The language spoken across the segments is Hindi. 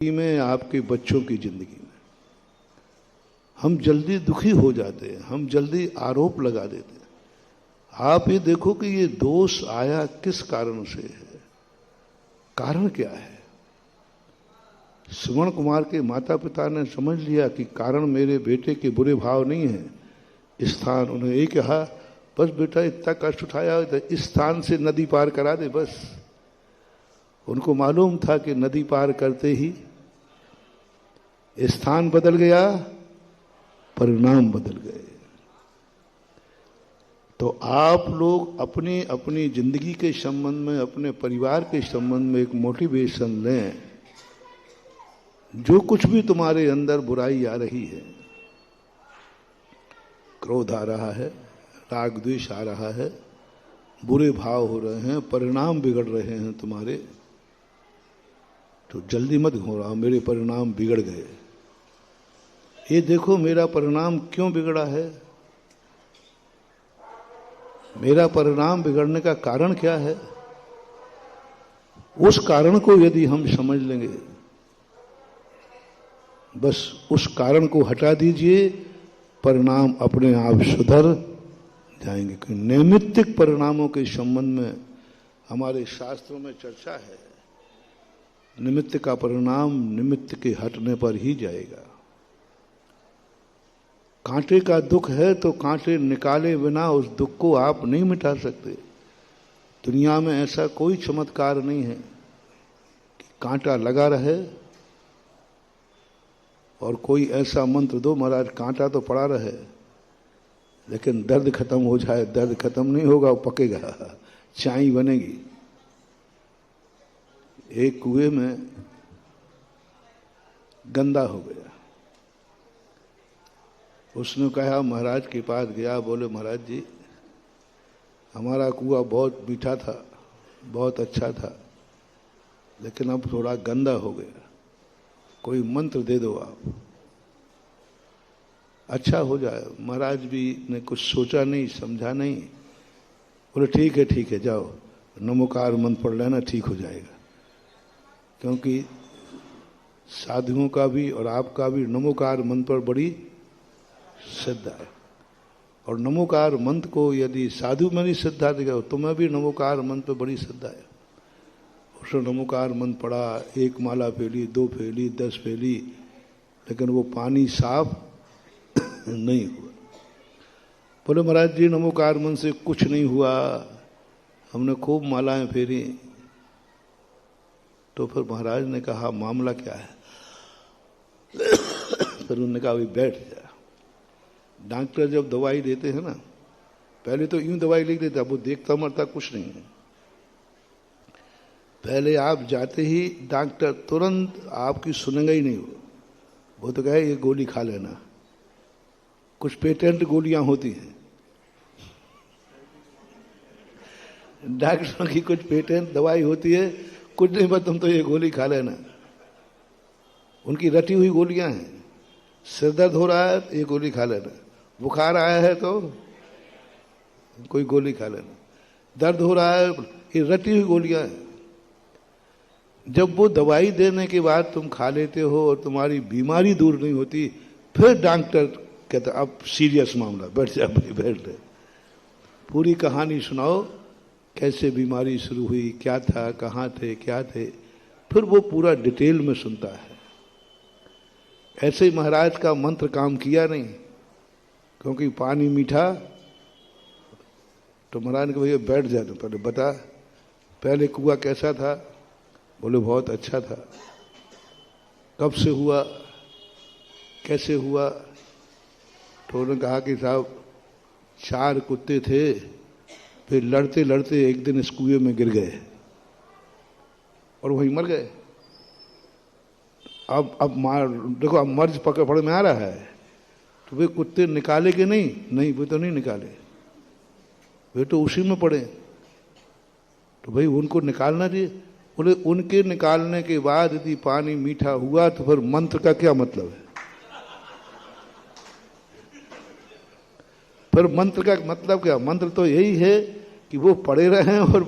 में, आपके बच्चों की जिंदगी में हम जल्दी दुखी हो जाते हैं, हम जल्दी आरोप लगा देते हैं। आप ये देखो कि ये दोष आया किस कारण से है, कारण क्या है। श्रवण कुमार के माता पिता ने समझ लिया कि कारण मेरे बेटे के बुरे भाव नहीं है, स्थान। उन्होंने ये कहा, बस बेटा इतना कष्ट उठाया तो इस स्थान से नदी पार करा दे बस। उनको मालूम था कि नदी पार करते ही स्थान बदल गया, परिणाम बदल गए। तो आप लोग अपनी अपनी जिंदगी के संबंध में, अपने परिवार के संबंध में एक मोटिवेशन लें। जो कुछ भी तुम्हारे अंदर बुराई आ रही है, क्रोध आ रहा है, राग द्वेष आ रहा है, बुरे भाव हो रहे हैं, परिणाम बिगड़ रहे हैं तुम्हारे, तो जल्दी मत घबराओ, मेरे परिणाम बिगड़ गए। ये देखो मेरा परिणाम क्यों बिगड़ा है, मेरा परिणाम बिगड़ने का कारण क्या है। उस कारण को यदि हम समझ लेंगे, बस उस कारण को हटा दीजिए, परिणाम अपने आप सुधर जाएंगे। कि नैमित्तिक परिणामों के संबंध में हमारे शास्त्रों में चर्चा है। निमित्त का परिणाम निमित्त के हटने पर ही जाएगा। कांटे का दुख है तो कांटे निकाले बिना उस दुख को आप नहीं मिटा सकते। दुनिया में ऐसा कोई चमत्कार नहीं है कि कांटा लगा रहे और कोई ऐसा मंत्र दो महाराज कांटा तो पड़ा रहे लेकिन दर्द खत्म हो जाए। दर्द खत्म नहीं होगा, वो पकेगा, चाय बनेगी। एक कुएं में गंदा हो गया, उसने कहा महाराज के पास गया, बोले महाराज जी हमारा कुआं बहुत मीठा था, बहुत अच्छा था, लेकिन अब थोड़ा गंदा हो गया, कोई मंत्र दे दो आप, अच्छा हो जाए। महाराज भी ने कुछ सोचा नहीं, समझा नहीं, बोले ठीक है जाओ नमोकार मंत्र पढ़ लेना, ठीक हो जाएगा। क्योंकि साधुओं का भी और आपका भी नमोकार मंत्र पर बड़ी श्रद्धा है। और नमोकार मंत्र को यदि साधु में नहीं श्रद्धा देगा, तुम्हें भी नमोकार मंत्र पर बड़ी श्रद्धा है। उसने नमोकार मंत्र पढ़ा, एक माला फेली, 2 फेली, 10 फेली, लेकिन वो पानी साफ नहीं हुआ। बोले महाराज जी नमोकार मंत्र से कुछ नहीं हुआ, हमने खूब मालाएं फेरी। तो फिर महाराज ने कहा मामला क्या है। फिर उन्होंने कहा अभी बैठ जा। डॉक्टर जब दवाई देते हैं ना, पहले तो यूं दवाई लिख देता, वो देखता मरता कुछ नहीं है। पहले आप जाते ही डॉक्टर तुरंत आपकी सुनेगा ही नहीं, वो तो कहे ये गोली खा लेना। कुछ पेटेंट गोलियां होती हैं, डॉक्टरों की कुछ पेटेंट दवाई होती है, कुछ नहीं बस तुम तो ये गोली खा लेना। उनकी रटी हुई गोलियां हैं। सिर दर्द हो रहा है ये गोली खा लेना, बुखार आया है तो कोई गोली खा लेना, दर्द हो रहा है, ये रटी हुई गोलियां हैं। जब वो दवाई देने के बाद तुम खा लेते हो और तुम्हारी बीमारी दूर नहीं होती, फिर डॉक्टर कहता अब सीरियस मामला, बैठ जा भाई बैठ जा, पूरी कहानी सुनाओ, कैसे बीमारी शुरू हुई, क्या था, कहाँ थे, क्या थे, फिर वो पूरा डिटेल में सुनता है। ऐसे ही महाराज का मंत्र काम किया नहीं, क्योंकि पानी मीठा। तो महाराज ने कहा भैया बैठ जा, तो पहले बता पहले कुआं कैसा था। बोले बहुत अच्छा था। कब से हुआ, कैसे हुआ। तो उन्होंने कहा कि साहब 4 कुत्ते थे, फिर लड़ते लड़ते एक दिन इस कुएं में गिर गए और वहीं मर गए। अब मार देखो, अब मर्ज पकड़ में आ रहा है, तो वे कुत्ते निकाले कि नहीं, वे तो नहीं निकाले, वे तो उसी में पड़े। तो भाई उनको निकालना चाहिए। बोले उनके निकालने के बाद यदि पानी मीठा हुआ तो फिर मंत्र का क्या मतलब है। फिर मंत्र का मतलब क्या, मंत्र तो यही है कि वो पड़े रहें और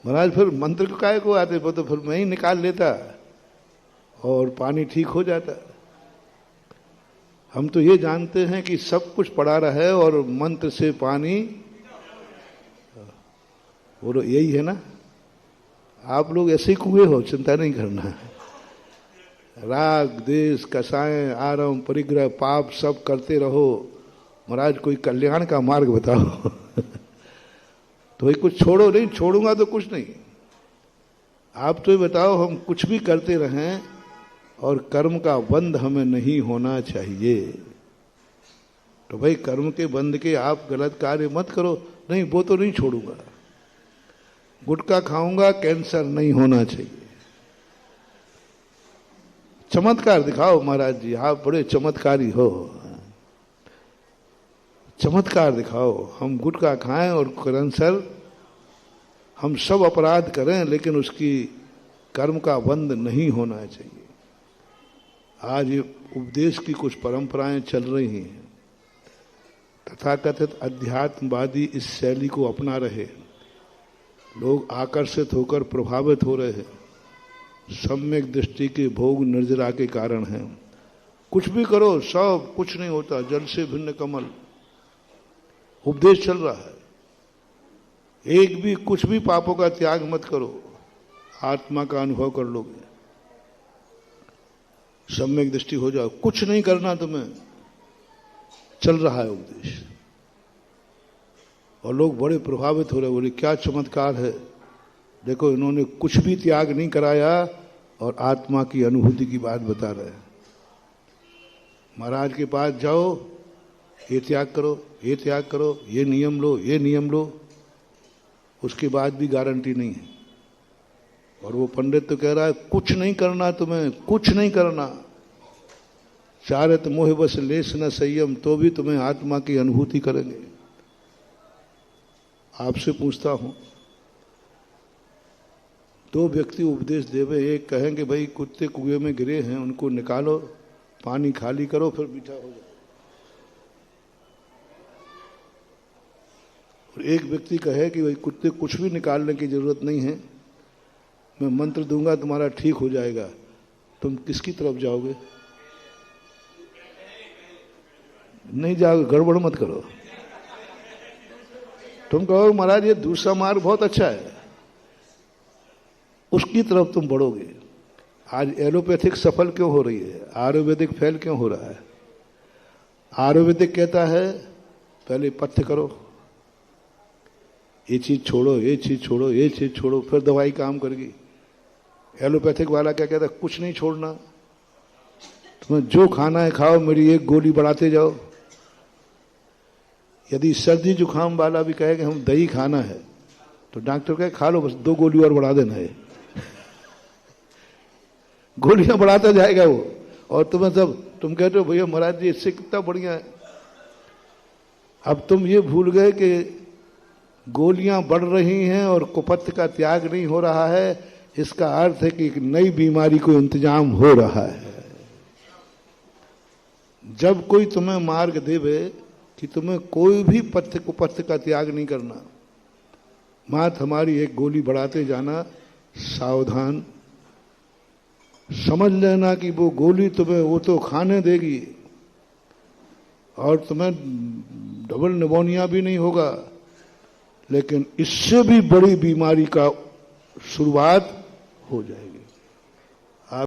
महाराज फिर मंत्र को काहे को आते, वो तो फिर मैं ही निकाल लेता और पानी ठीक हो जाता। हम तो ये जानते हैं कि सब कुछ पड़ा रहे और मंत्र से पानी, वो यही है ना। आप लोग ऐसे ही कुएं हो, चिंता नहीं करना। राग देश कसाएं आरम परिग्रह पाप सब करते रहो, महाराज कोई कल्याण का मार्ग बताओ। तो भाई कुछ छोड़ो नहीं, छोड़ूंगा तो कुछ नहीं। आप तो ये बताओ, हम कुछ भी करते रहें और कर्म का बंध हमें नहीं होना चाहिए। तो भाई कर्म के बंध के आप गलत कार्य मत करो। नहीं वो तो नहीं छोड़ूंगा। गुटखा खाऊंगा, कैंसर नहीं होना चाहिए। चमत्कार दिखाओ महाराज जी, आप बड़े चमत्कारी हो, चमत्कार दिखाओ। हम गुटखा खाएं और कैंसर, हम सब अपराध करें लेकिन उसकी कर्म का बंध नहीं होना चाहिए। आज ये उपदेश की कुछ परंपराएं चल रही हैं, तथाकथित अध्यात्मवादी इस शैली को अपना रहे, लोग आकर्षित होकर प्रभावित हो रहे हैं। सम्यक दृष्टि के भोग निर्जरा के कारण है। कुछ भी करो सब कुछ नहीं होता, जल से भिन्न कमल उपदेश चल रहा है। एक भी कुछ भी पापों का त्याग मत करो, आत्मा का अनुभव कर लोगे, सम्यक दृष्टि हो जाओ। कुछ नहीं करना तुम्हें, चल रहा है उपदेश और लोग बड़े प्रभावित हो रहे, बोले क्या चमत्कार है, देखो इन्होंने कुछ भी त्याग नहीं कराया और आत्मा की अनुभूति की बात बता रहे हैं। महाराज के पास जाओ, ये त्याग करो, ये त्याग करो, ये नियम लो, ये नियम लो, उसके बाद भी गारंटी नहीं है। और वो पंडित तो कह रहा है कुछ नहीं करना तुम्हें, कुछ नहीं करना, चारत मोह बस लेस न संयम, तो भी तुम्हें आत्मा की अनुभूति करेंगे। आपसे पूछता हूं, दो व्यक्ति उपदेश देवे, एक कहेंगे भाई कुत्ते कुएं में गिरे हैं उनको निकालो, पानी खाली करो फिर मीठा हो जाए, और एक व्यक्ति कहे कि भाई कुत्ते कुछ भी निकालने की जरूरत नहीं है, मैं मंत्र दूंगा तुम्हारा ठीक हो जाएगा। तुम किसकी तरफ जाओगे? नहीं जाओगे, गड़बड़ मत करो। तुम कहो महाराज ये दूसरा मार्ग बहुत अच्छा है, उसकी तरफ तुम बढ़ोगे। आज एलोपैथिक सफल क्यों हो रही है, आयुर्वेदिक फेल क्यों हो रहा है? आयुर्वेदिक कहता है पहले पथ्य करो, ये चीज छोड़ो, ये चीज छोड़ो, ये चीज छोड़ो, फिर दवाई काम करेगी। एलोपैथिक वाला क्या कहता है, कुछ नहीं छोड़ना, तुम्हें जो खाना है खाओ, मेरी एक गोली बढ़ाते जाओ। यदि सर्दी जुकाम वाला भी कहे कि हम दही खाना है, तो डॉक्टर कहे खा लो, बस 2 गोली और बढ़ा देना है। गोलियां बढ़ाता जाएगा वो, और तुम्हें सब तुम कहते हो भैया महाराज जी इससे कितना बढ़िया है। अब तुम ये भूल गए कि गोलियां बढ़ रही हैं और कुपथ का त्याग नहीं हो रहा है, इसका अर्थ है कि एक नई बीमारी को इंतजाम हो रहा है। जब कोई तुम्हें मार्ग देवे कि तुम्हें कोई भी पथ्य कुपथ का त्याग नहीं करना, मात हमारी एक गोली बढ़ाते जाना, सावधान, समझ लेना कि वो गोली तुम्हें वो तो खाने देगी और तुम्हें डबल निमोनिया भी नहीं होगा, लेकिन इससे भी बड़ी बीमारी का शुरुआत हो जाएगी।